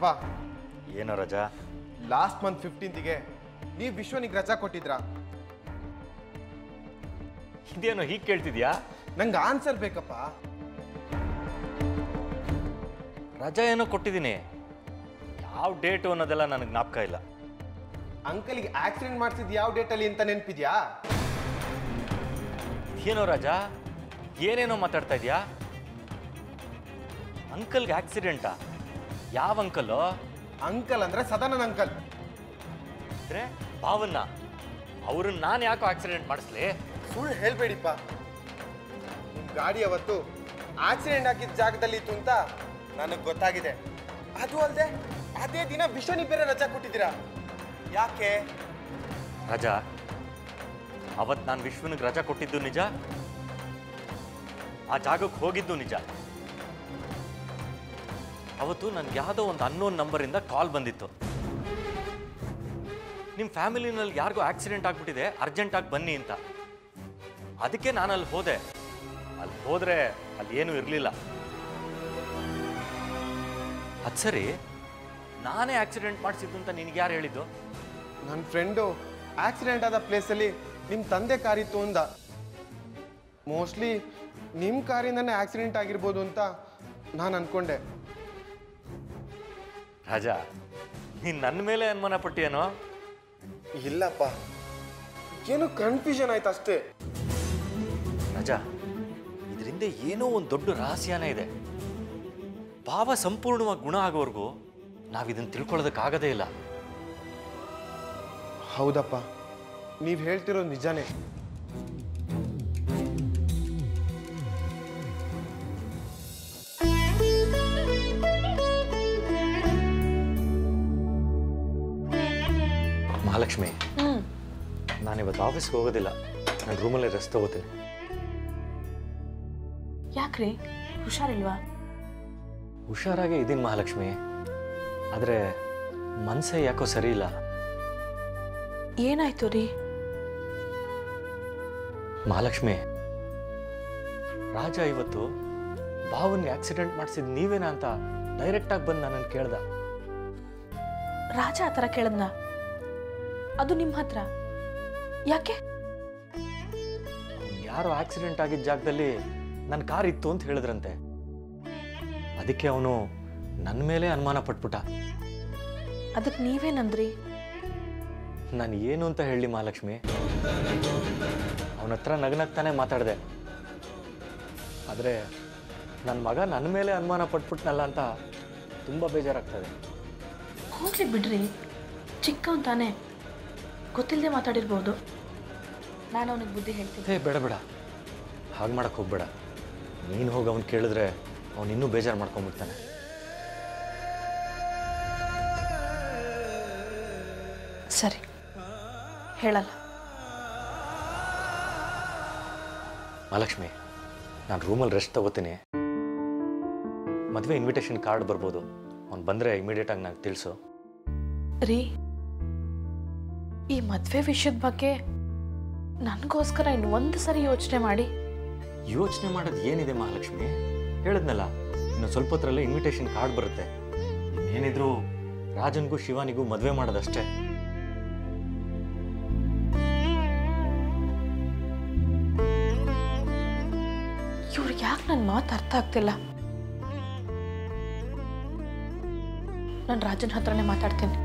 ಅಪ್ಪ ಏನೋ ರಜಾ? ಲಾಸ್ಟ್ ಮಂತ್ 15ಗೆ ನೀವು ವಿಶ್ವನಿಗೆ ರಜಾ ಕೊಟ್ಟಿದ್ರಾ? ಇದೇನೋ ಹೀಗೆ ಕೇಳ್ತಿದ್ಯಾ? ನಂಗೆ ಆನ್ಸರ್ ಬೇಕಪ್ಪ. ರಜಾ ಏನೋ ಕೊಟ್ಟಿದ್ದೀನಿ, ಯಾವ ಡೇಟು ಅನ್ನೋದೆಲ್ಲ ನನಗೆ ಜ್ಞಾಪಕ ಇಲ್ಲ. ಅಂಕಲ್ಗೆ ಆಕ್ಸಿಡೆಂಟ್ ಮಾಡಿಸಿದ್ ಯಾವ ಡೇಟಲ್ಲಿ ಅಂತ ನೆನಪಿದ್ಯಾ? ಏನೋ ರಾಜಾ, ಏನೇನೋ ಮಾತಾಡ್ತಾ ಇದೆಯಾ? ಅಂಕಲ್ಗೆ ಆಕ್ಸಿಡೆಂಟಾ? ಯಾವ ಅಂಕಲ್ಲು? ಅಂಕಲ್ ಅಂದ್ರೆ ಸದಾನಂದ್ ಅಂಕಲ್. ಅಂದರೆ ಭಾವನ್ನ, ಅವ್ರನ್ನ ನಾನು ಯಾಕೋ ಆಕ್ಸಿಡೆಂಟ್ ಮಾಡಿಸ್ಲಿ? ಸುಳ್ಳು ಹೇಳ್ಬೇಡಿಪ್ಪ. ನಿಮ್ಮ ಗಾಡಿ ಅವತ್ತು ಆಕ್ಸಿಡೆಂಟ್ ಆಗಿದ್ದ ಜಾಗದಲ್ಲಿ ಇತ್ತು ಅಂತ ನನಗೆ ಗೊತ್ತಾಗಿದೆ. ಅದು ಅಲ್ಲದೆ ಅದೇ ದಿನ ವಿಶ್ವನಿಗೆ ಬೇರೆ ರಜಾ ಕೊಟ್ಟಿದ್ದೀರಾ, ಯಾಕೆ? ರಜಾ, ಅವತ್ತು ನಾನು ವಿಶ್ವನಿಗೆ ರಜಾ ಕೊಟ್ಟಿದ್ದು ನಿಜ, ಆ ಜಾಗಕ್ಕೆ ಹೋಗಿದ್ದು ನಿಜ. ಅವತ್ತು ನನಗೆ ಯಾವುದೋ ಒಂದು ಅನ್ನೋನ್ ನಂಬರಿಂದ ಕಾಲ್ ಬಂದಿತ್ತು, ನಿಮ್ಮ ಫ್ಯಾಮಿಲಿನಲ್ಲಿ ಯಾರಿಗೂ ಆಕ್ಸಿಡೆಂಟ್ ಆಗಿಬಿಟ್ಟಿದೆ, ಅರ್ಜೆಂಟಾಗಿ ಬನ್ನಿ ಅಂತ. ಅದಕ್ಕೆ ನಾನು ಅಲ್ಲಿ ಹೋದೆ. ಅಲ್ಲಿ ಹೋದರೆ ಅಲ್ಲಿ ಏನೂ ಇರಲಿಲ್ಲ. ಅದು ಸರಿ, ನಾನೇ ಆಕ್ಸಿಡೆಂಟ್ ಮಾಡಿಸಿದ್ದು ಅಂತ ನಿನಗೆ ಯಾರು ಹೇಳಿದ್ದು? ನನ್ನ ಫ್ರೆಂಡು ಆಕ್ಸಿಡೆಂಟ್ ಆದ ಪ್ಲೇಸಲ್ಲಿ ನಿಮ್ಮ ತಂದೆ ಕಾರಿತ್ತು ಅಂದ. ಮೋಸ್ಟ್ಲಿ ನಿಮ್ಮ ಕಾರಿಂದನೇ ಆಕ್ಸಿಡೆಂಟ್ ಆಗಿರ್ಬೋದು ಅಂತ ನಾನು ಅನ್ಕೊಂಡೆ. ರಾಜಾ, ನೀನು ನನ್ನ ಮೇಲೆ ಅನುಮಾನ ಪಟ್ಟಿಯೇನೋ? ಇಲ್ಲಪ್ಪ, ಏನೋ ಕನ್ಫ್ಯೂಷನ್ ಆಯ್ತು ಅಷ್ಟೇ. ರಾಜಾ, ಇದರಿಂದ ಏನೋ ಒಂದು ದೊಡ್ಡ ರಹಸ್ಯನೇ ಇದೆ. ಭಾವ ಸಂಪೂರ್ಣವಾಗಿ ಗುಣ ಆಗೋವರೆಗೂ ನಾವಿದನ್ನು ತಿಳ್ಕೊಳ್ಳೋದಕ್ಕಾಗದೇ ಇಲ್ಲ. ಹೌದಪ್ಪ, ನೀವು ಹೇಳ್ತಿರೋದು ನಿಜಾನೇ. ಮಹಾಲಕ್ಷ್ಮಿ, ನಾನಿವತ್ತು ಆಫೀಸ್ಗೆ ಹೋಗೋದಿಲ್ಲ, ನಾನು ರೂಮಲ್ಲೇ ರೆಸ್ಟ್ ತಗೋತೀನಿ. ಯಾಕ್ರಿ, ಹುಷಾರಿಲ್ವಾ? ಹುಷಾರಾಗೇ ಇದ್ದೀನಿ ಮಹಾಲಕ್ಷ್ಮಿ, ಆದರೆ ಮನಸ್ಸೇ ಯಾಕೋ ಸರಿ ಇಲ್ಲ. ಏನಾಯ್ತು ರೀ? ಮಹಾಲಕ್ಷ್ಮಿ, ರಾಜ ಇವತ್ತು ಭಾವನ್ಗೆ ಆಕ್ಸಿಡೆಂಟ್ ಮಾಡಿಸಿದ್ ನೀವೇನಾ ಅಂತ ಡೈರೆಕ್ಟಾಗಿ ಬಂದು ನನ್ನನ್ನು ಕೇಳ್ದ. ರಾಜ ಆ ಥರ ಕೇಳದ್ನ? ಅದು ನಿಮ್ಮ ಹತ್ರ ಯಾಕೆ? ಯಾರೋ ಆಕ್ಸಿಡೆಂಟ್ ಆಗಿದ್ದ ಜಾಗದಲ್ಲಿ ನನ್ನ ಕಾರ್ ಇತ್ತು ಅಂತ ಹೇಳಿದ್ರಂತೆ. ಅದಕ್ಕೆ ಅವನು ನನ್ನ ಮೇಲೆ ಅನುಮಾನ ಪಟ್ಬಿಟ್ಟ. ಅದಕ್ಕೆ ನೀವೇನಂದ್ರಿ? ನಾನು ಏನು ಅಂತ ಹೇಳಿ ಮಹಾಲಕ್ಷ್ಮಿ, ಅವನ ಹತ್ರ ನಗನಗ್ತಾನೆ ಮಾತಾಡಿದೆ. ಆದರೆ ನನ್ನ ಮಗ ನನ್ನ ಮೇಲೆ ಅನುಮಾನ ಪಟ್ಬಿಟ್ನಲ್ಲ ಅಂತ ತುಂಬ ಬೇಜಾರಾಗ್ತದೆ. ಹೋಗ್ಲಿ ಬಿಡ್ರಿ, ಚಿಕ್ಕವನ್ ತಾನೆ, ಗೊತ್ತಿಲ್ಲದೆ ಮಾತಾಡಿರ್ಬೋದು. ನಾನು ಅವನಿಗೆ ಬುದ್ಧಿ ಹೇಳ್ತೀನಿ. ಏ ಬೇಡ ಬೇಡ, ಹಾಗೆ ಮಾಡಕ್ಕೆ ಹೋಗ್ಬೇಡ. ನೀನು ಹೋಗಿ ಅವನು ಕೇಳಿದ್ರೆ ಅವನು ಇನ್ನೂ ಬೇಜಾರು ಮಾಡ್ಕೊಂಡ್ಬಿಡ್ತಾನೆ. ಸರಿ, ಹೇಳಲ್ಲ. ಮಹಾಲಕ್ಷ್ಮಿ, ನಾನು ರೂಮಲ್ಲಿ ರೆಸ್ಟ್ ತಗೋತೀನಿ. ಮದುವೆ ಇನ್ವಿಟೇಷನ್ ಕಾರ್ಡ್ ಬರ್ಬೋದು, ಅವ್ನು ಬಂದರೆ ಇಮಿಡಿಯೇಟಾಗಿ ನನಗೆ ತಿಳಿಸು. ರೀ, ಈ ಮದುವೆ ವಿಷಯದ ಬಗ್ಗೆ ನನಗೋಸ್ಕರ ಇನ್ನೊಂದು ಸರಿ ಯೋಚನೆ ಮಾಡಿ. ಯೋಚನೆ ಮಾಡೋದು ಏನಿದೆ ಮಹಾಲಕ್ಷ್ಮಿ? ಹೇಳಿದ್ನಲ್ಲ, ಇನ್ನು ಸ್ವಲ್ಪ ಹೊತ್ತರಲ್ಲೇ ಇನ್ವಿಟೇಷನ್ ಕಾರ್ಡ್ ಬರುತ್ತೆ. ಏನಿದ್ರು ರಾಜನ್ಗೂ ಶಿವಾನಿಗೂ ಮದುವೆ ಮಾಡೋದಷ್ಟೇ. ಇವ್ರಿಗೆ ಯಾಕೆ ನನ್ನ ಮಾತು ಅರ್ಥ ಆಗ್ತಿಲ್ಲ? ನಾನು ರಾಜನ್ ಹತ್ರನೇ ಮಾತಾಡ್ತೀನಿ.